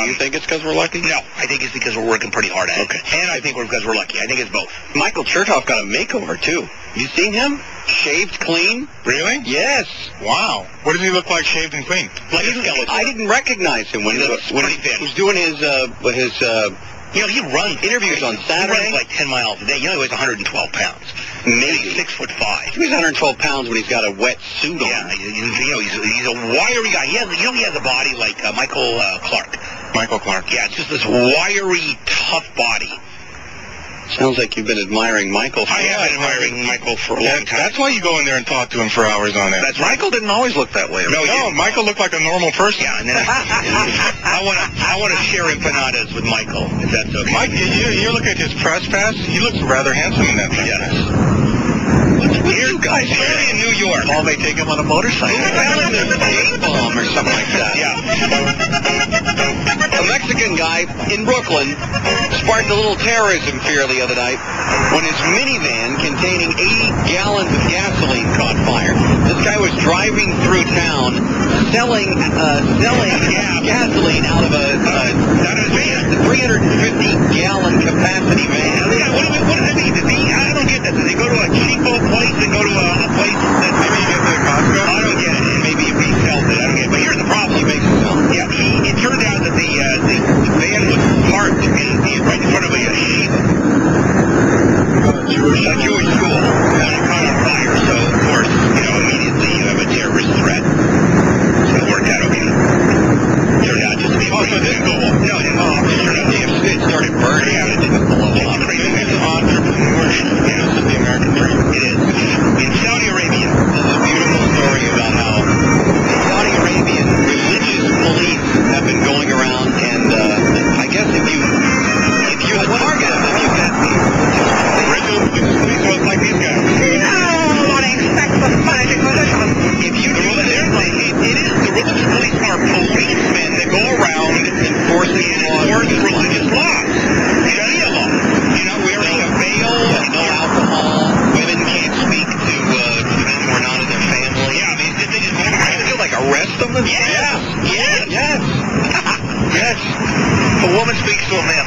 you think it's because we're lucky? No, I think it's because we're working pretty hard at it. Okay. And I think we're because we're lucky. I think it's both. Michael Chertoff got a makeover, too. You seen him? Shaved clean? Really? Yes. Wow. What does he look like shaved and clean? Like a skeleton. I didn't recognize him when he was doing his he runs interviews on Saturday. He runs like 10 miles a day. He weighs 112 pounds. Maybe. He's 6'5". He's 112 pounds when he's got a wet suit on. Yeah, he's a wiry guy. He has a body like Michael Clark. Michael Clark. Yeah, it's just this wiry, tough body. Sounds like you've been admiring Michael. I have been admiring Michael for a long time. That's why you go in there and talk to him for hours on end. Michael didn't always look that way. No, Michael looked like a normal person. Yeah, and then I want to share empanadas with Michael, if that's okay. Mike, you look at his press pass. He looks rather handsome in that press pass. Here, guys, in New York. Paul may take him on a motorcycle. A bomb or something like that. Yeah. A Mexican guy in Brooklyn sparked a little terrorism fear the other night when his minivan containing 80 gallons of gasoline caught fire. This guy was driving through town selling gasoline out of a 350-gallon capacity van. What does that mean? I don't get that. Does he go to a cheapo place and go to a place that maybe you get to Costco? I don't get it. Maybe he sells it. I don't get it. But here's the problem. He makes it sell. Yeah, it turned out that the van was parked right in front of a yeshiva. A Jewish school. And it caught on fire. So, of course, immediately you have a terrorist threat. So it worked out okay. Turned out just to be so it didn't go off. No, it didn't go off. It started burning. Yeah, it didn't blow up. It's entrepreneurship. It's the American dream. It is. In Saudi Arabia, there's a beautiful story about how the Saudi Arabian religious police have been going around, and I guess if you target them, if you get Religious police look like these guys. if you do that, it is the religious police are policemen that go around enforcing religious laws. Sharia law. Wearing a veil, no alcohol, women can't speak to men who are not in their family. Yeah, I mean, did they just go around? They like arrest them? Yes. Yes. If a woman speaks to a man,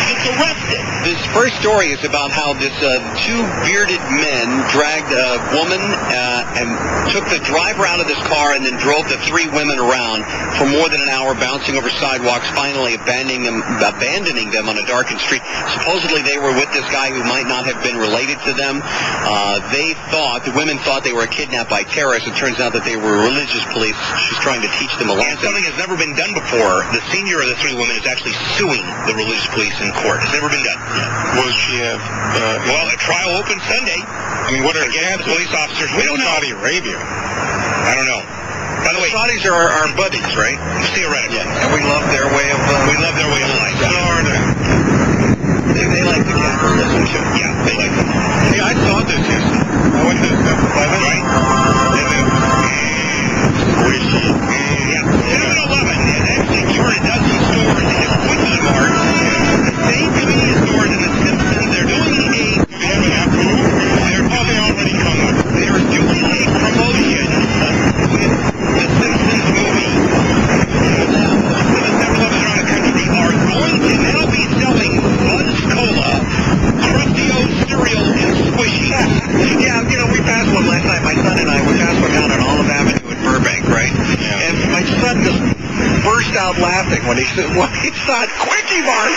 it's arrested. This first story is about how this two bearded men dragged a woman and took the driver out of this car and then drove the three women around for more than an hour, bouncing over sidewalks, finally abandoning them on a darkened street. Supposedly they were with this guy who might not have been related to them. The women thought they were kidnapped by terrorists. It turns out that they were religious police. She's trying to teach them a lesson. And something has never been done before. The senior of the three women is actually suing the religious police in court. It's never been done. Will she have... well, a trial opens Sunday. I mean, what are police officers? We don't know. Saudi Arabia. I don't know. By the way, Saudis are our buddies, right? Theoretically. Yeah. And we love their way of life. They like the capitalism too. Yeah, they like it. Hey, I saw this yesterday. I went to 7-Eleven. Right? Squishy. Yeah. 7-Eleven has actually turned a dozen stores into Quickie Marts. The same convenience stores in The Simpsons. They're doing they already come with it. They're doing a promotion with the Simpsons movie. The 7-Elevens around the country are going to now be selling Buzz Cola, Crustio cereal, and Squishy. Yeah, we passed one last night. My son and I, we passed one down on Olive Avenue in Burbank, right? Yeah. And my son just burst out laughing when he saw Quickie Mart.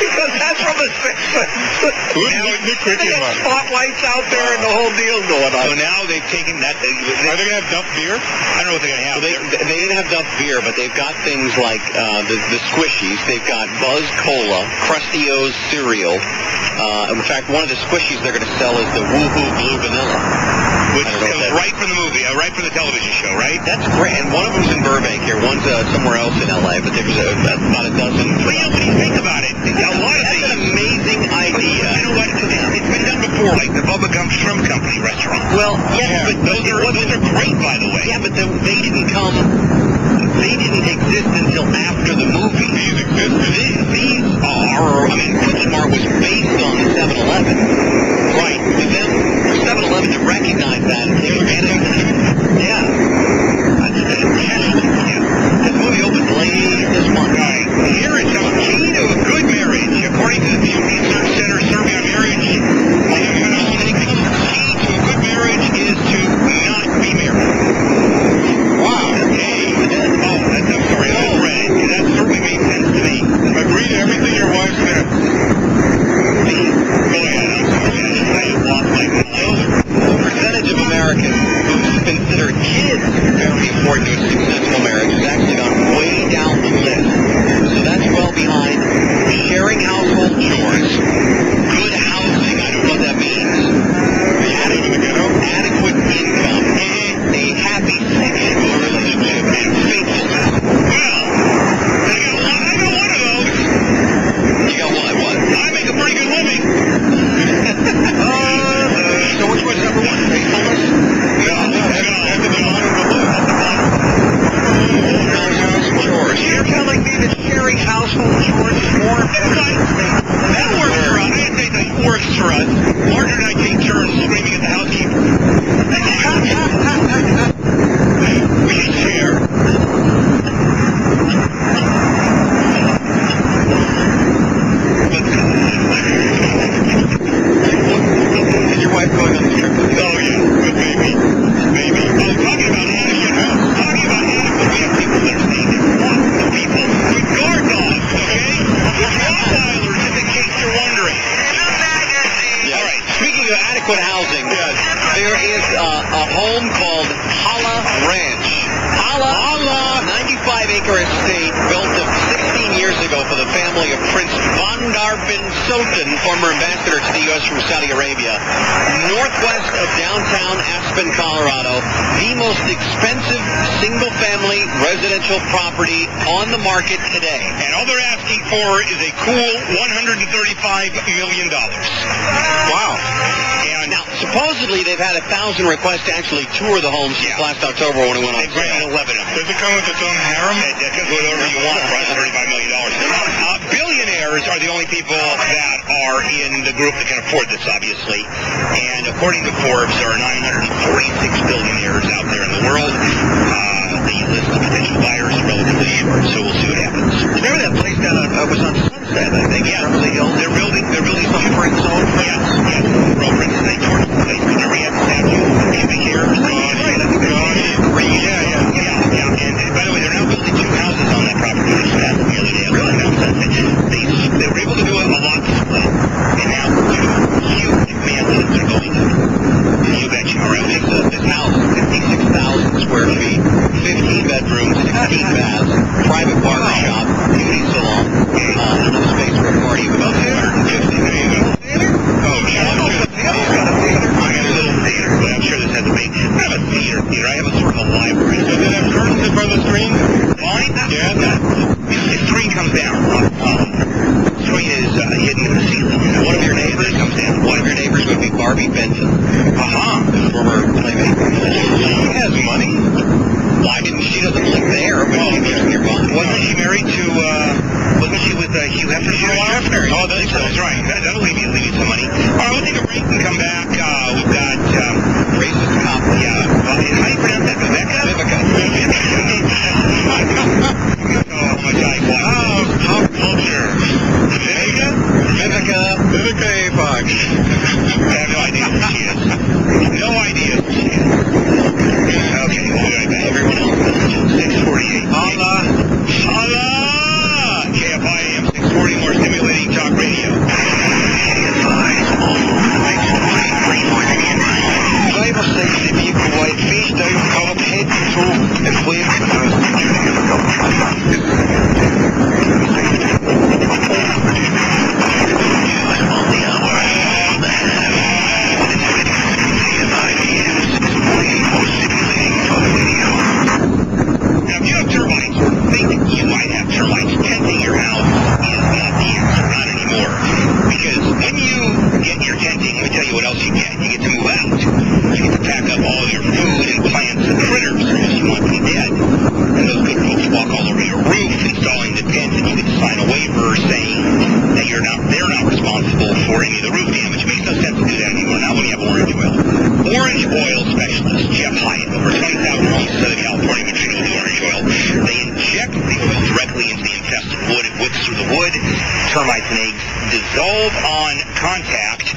Because that's from the Simpsons. The Quickie Mart. Spotlights out there and the whole deal's going on. So now they've taken that. Are they going to have Duff beer? I don't know what they're going to have. They didn't have Duff beer, but they've got things like the Squishies. They've got Buzz Cola, Crustio's cereal. In fact, one of the Squishies they're going to sell is the Woohoo Blue Vanilla. Which comes right from the movie, right from the television show, right? That's great. And one of them's in Burbank here. One's somewhere else in L.A., but there's about a dozen. But yeah, when you think about it, a lot of things. That's an amazing idea. You know what? It's been done before, like the Bubba Gump Shrimp Company restaurant. Well, yeah, but those are great, by the way. Yeah, but they didn't exist until after the movie. These existed. These are, Quickie Mart was based on 7-Eleven. Right. For them, for 7-Eleven to recognize that. Yeah. This movie opened late this month. household chores more. That works for us. I say that works for us. Margaret and I take turns screaming at the housekeeper. We share. Is your wife going on the trip with you? Oh, yeah. Maybe. Oh, talking about adequate house. Talking about adequate. We have people that are staying there. Lots of people with guard dogs, okay? With Rottweilers, just in case you're wondering. Yeah. All right. Speaking of adequate housing, there is a home called Hala Ranch. Hala, 95-acre estate built 16 years ago for the family of Prince Bandar bin Sultan, former ambassador to the U.S. from Saudi Arabia. Northwest of downtown Aspen, Colorado, the most expensive single-family residential property on the market today. And all they're asking for is a cool $135 million. Wow. And now, supposedly, they've had 1,000 requests to actually tour the home since last October when it went on They've granted 11 of them. Does it come with its own harem? It can go whatever you want for $135 million. Billionaires are the only people that are in the group that can afford this, obviously. And according to Forbes, there are 946 billionaires out there in the world. The list of potential buyers is relatively short, so we'll see what happens. Remember that place down was on Sunset, I think. Yeah, they're building some Spring Zone. Yes. Prince, they torched the place. Remember, he had the statue of pubic hair. And by the way, they're now building two houses on that property. They spent nearly the other They were able to do a lot split, and now two huge mansions are going up. You betcha. All right, this house, 56,000 square feet, 15 bedrooms, 16 baths, private barber shop, beauty salon, enough space for a party of about 250. There you go. Oh, yeah. I got a little theater, but I'm sure this has a big... I have a theater. I have a sort of a library. Does it have curtains in front of the screen? Mine? Yeah. The screen comes down. The screen is hidden in the ceiling. One of your neighbors comes down. One of your neighbors would be Barbie Benson. Former playmate. She has money? Well, I didn't. She doesn't live there, but she lives nearby. Wasn't she married to? Wasn't she with Hugh Hefner? Oh, that's right. That'll leave you some money. All right, we'll take a break and come back. We've got racist cop. Yeah. How do you pronounce that? Vivica. Oh my God! Oh, pop culture. Vivica A. Fox. I have no idea who she is. No idea who she is. Okay, we'll be right back. Everyone else, 648. Allah! KFI AM 640, more stimulating talk radio. Driver says the vehicle wide face down, curb, head to toe, and flame. Now, if you have termites, or think you might have termites, tenting your house is not the answer, not anymore. Because when you get your tenting, let me tell you what else you get. You get to move out. You get to pack up all your food and plants and critters because you want them dead. And those good folks walk all over your roof installing the tent, and you get to sign a waiver saying that they're not responsible for any of the roof damage. It makes no sense to do that anymore, not when you have orange oil. Orange oil specialist Jeff Hyatt, over 20,000 homes in Southern California, been treated with orange oil. They inject the oil directly into the infested wood. It whips through the wood. Termites and eggs dissolve on contact.